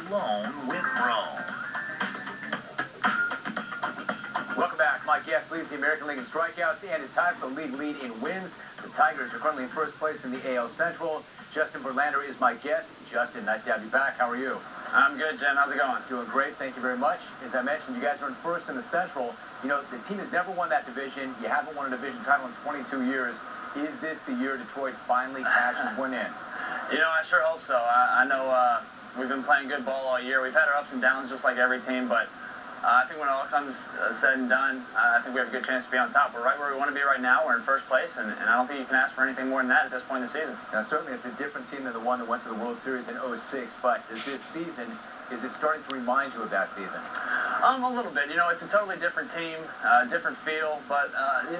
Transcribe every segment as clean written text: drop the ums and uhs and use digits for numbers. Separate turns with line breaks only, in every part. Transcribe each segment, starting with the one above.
alone with Rome.
Welcome back. My guest leads the American League in strikeouts and is tied for the league lead in wins. The Tigers are currently in first place in the AL Central. Justin Verlander is my guest. Justin, nice to have you back. How are you?
I'm good, Jen. How's it going?
Doing great. Thank you very much. As I mentioned, you guys are in first in the Central. You know, the team has never won that division. You haven't won a division title in 22 years. Is this the year Detroit finally cashes one in?
You know, I sure hope so. I know we've been playing good ball all year. We've had our ups and downs just like every team, but I think when it all comes said and done, I think we have a good chance to be on top. We're right where we want to be right now. We're in first place, and I don't think you can ask for anything more than that at this point in the season.
Now, certainly it's a different team than the one that went to the World Series in '06, but this season, is it starting to remind you of that season?
A little bit. You know, it's a totally different team, different feel, but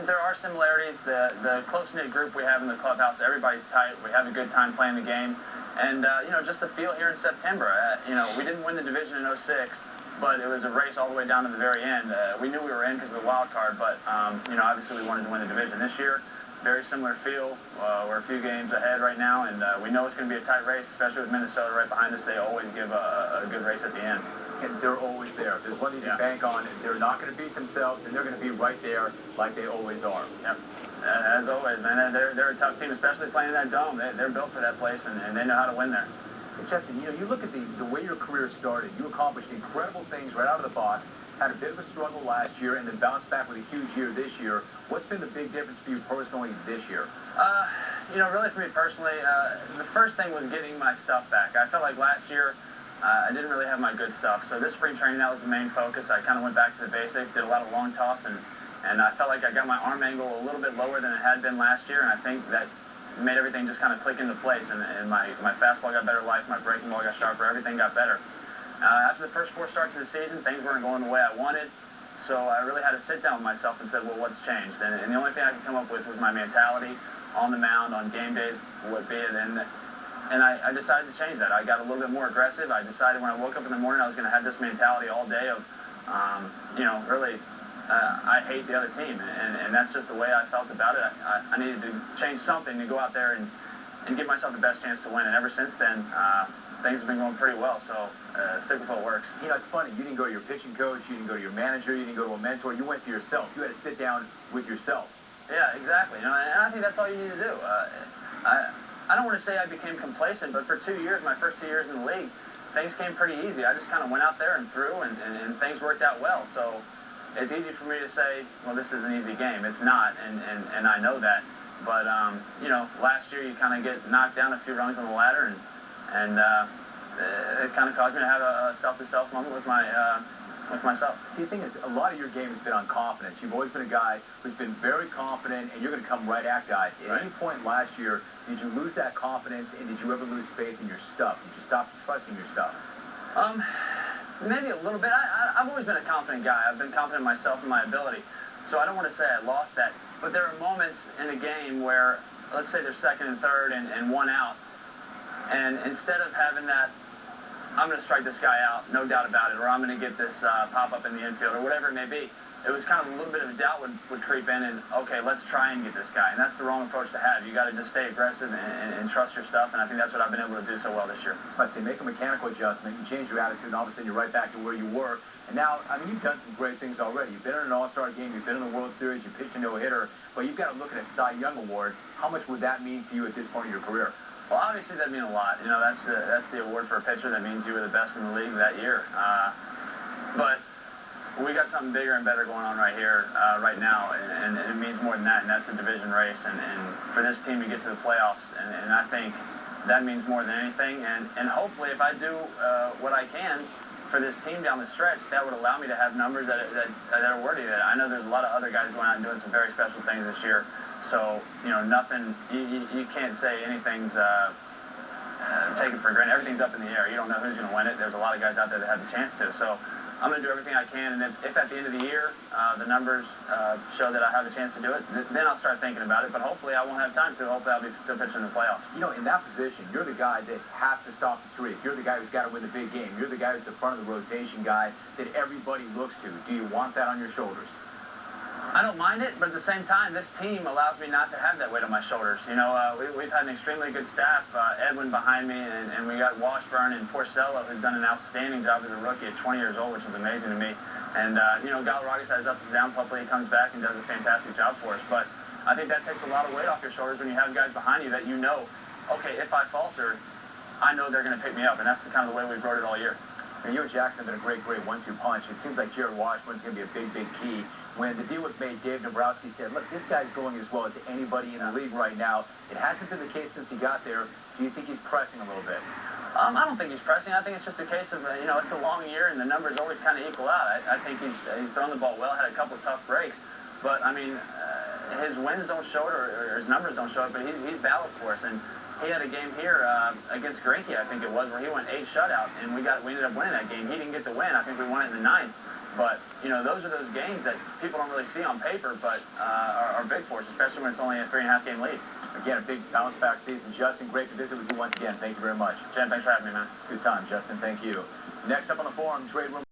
there are similarities. The close-knit group we have in the clubhouse, everybody's tight. We have a good time playing the game. And, you know, just the feel here in September. You know, we didn't win the division in '06. But it was a race all the way down to the very end. We knew we were in because of the wild card, but, you know, obviously we wanted to win the division. This year, very similar feel. We're a few games ahead right now, and we know it's going to be a tight race, especially with Minnesota right behind us. They always give a good race at the end.
And they're always there. If there's one you can bank on, they're not going to beat themselves, and they're going to be right there like they always are.
Yep. As always, man. They're a tough team, especially playing in that dome. They're built for that place, and they know how to win there.
Justin, you know, you look at the way your career started. You accomplished incredible things right out of the box, had a bit of a struggle last year, and then bounced back with a huge year this year. What's been the big difference for you personally this year?
You know, really for me personally, the first thing was getting my stuff back. I felt like last year I didn't really have my good stuff. So this spring training, that was the main focus. I kind of went back to the basics, did a lot of long toss, and I felt like I got my arm angle a little bit lower than it had been last year, and I think that made everything just kind of click into place, and my fastball got better life, my breaking ball got sharper, everything got better. After the first 4 starts of the season, things weren't going the way I wanted, so I really had to sit down with myself and said, well, what's changed? And the only thing I could come up with was my mentality on the mound, on game days, what be it, and I decided to change that. I got a little bit more aggressive. I decided when I woke up in the morning I was going to have this mentality all day of, you know, really, I hate the other team, and that's just the way I felt about it. I needed to change something to go out there and give myself the best chance to win, and ever since then, things have been going pretty well, so stick with what works.
You know, it's funny, you didn't go to your pitching coach, you didn't go to your manager, you didn't go to a mentor, you went to yourself. You had to sit down with yourself.
Yeah, exactly, you know, and I think that's all you need to do. I don't want to say I became complacent, but for 2 years, my first 2 years in the league, things came pretty easy. I just kind of went out there and threw, and things worked out well, so it's easy for me to say, well, this is an easy game. It's not, and I know that. But, you know, last year you kind of get knocked down a few rungs on the ladder, and it kind of caused me to have a self-to-self moment with myself.
See, the thing is, a lot of your game has been on confidence. You've always been a guy who's been very confident, and you're going to come right at guys. At any point last year, did you lose that confidence, and did you ever lose faith in your stuff? Did you stop trusting your stuff?
Maybe a little bit. I've always been a confident guy. I've been confident in myself and my ability. So I don't want to say I lost that. But there are moments in a game where, let's say there's second and third and 1 out. And instead of having that, I'm going to strike this guy out, no doubt about it, or I'm going to get this pop-up in the infield, or whatever it may be, it was kind of a little bit of a doubt would creep in and, okay, let's try and get this guy. And that's the wrong approach to have. You got to just stay aggressive and trust your stuff, and I think that's what I've been able to do so well this year.
Let's say, make a mechanical adjustment, you change your attitude, and all of a sudden you're right back to where you were. And now, I mean, you've done some great things already. You've been in an All-Star game, you've been in the World Series, you pitched a no-hitter, but you've got to look at a Cy Young Award. How much would that mean to you at this point of your career?
Well, obviously that means a lot. You know, that's the award for a pitcher. That means you were the best in the league that year. But we got something bigger and better going on right here, right now, and it means more than that, and that's a division race, and for this team to get to the playoffs, and I think that means more than anything, and hopefully if I do what I can for this team down the stretch, that would allow me to have numbers that are worthy of it. I know there's a lot of other guys going out and doing some very special things this year, so, you know, nothing, you can't say anything's taken for granted. Everything's up in the air. You don't know who's going to win it. There's a lot of guys out there that have the chance to, so I'm going to do everything I can, and if at the end of the year the numbers show that I have a chance to do it, then I'll start thinking about it, but hopefully I won't have time to. Hopefully I'll be still pitching in the playoffs.
You know, in that position, you're the guy that has to stop the streak. You're the guy who's got to win the big game. You're the guy who's the front of the rotation guy that everybody looks to. Do you want that on your shoulders?
I don't mind it, but at the same time, this team allows me not to have that weight on my shoulders. You know, we've had an extremely good staff. Edwin behind me, and we got Washburn and Porcello, who's done an outstanding job as a rookie at 20 years old, which is amazing to me. And, you know, Galarragas has ups and downs. Hopefully he comes back and does a fantastic job for us. But I think that takes a lot of weight off your shoulders when you have guys behind you that you know, okay, if I falter, I know they're going to pick me up. And that's kind of the way we've rode it all year.
And you and Jackson have been a great 1-2 punch. It seems like Jarrod Washburn's going to be a big key. When the deal was made, Dave Dombrowski said, look, this guy's going as well as anybody in the league right now. It hasn't been the case since he got there. Do you think he's pressing a little bit?
I don't think he's pressing. I think it's just a case of, you know, it's a long year and the numbers always kind of equal out. I think he's thrown the ball well, had a couple of tough breaks. But, I mean, his wins don't show it or his numbers don't show it, but he's valid for us. And he had a game here against Greinke, I think it was, where he went 8 shutout, and we ended up winning that game. He didn't get the win. I think we won it in the 9th. But, you know, those are those games that people don't really see on paper, but are big for us, especially when it's only a 3.5-game lead.
Again, a big bounce-back season. Justin, great to visit with you once again. Thank you very much.
Jen, thanks for having me, man.
Good time, Justin. Thank you. Next up on the forum, trade room.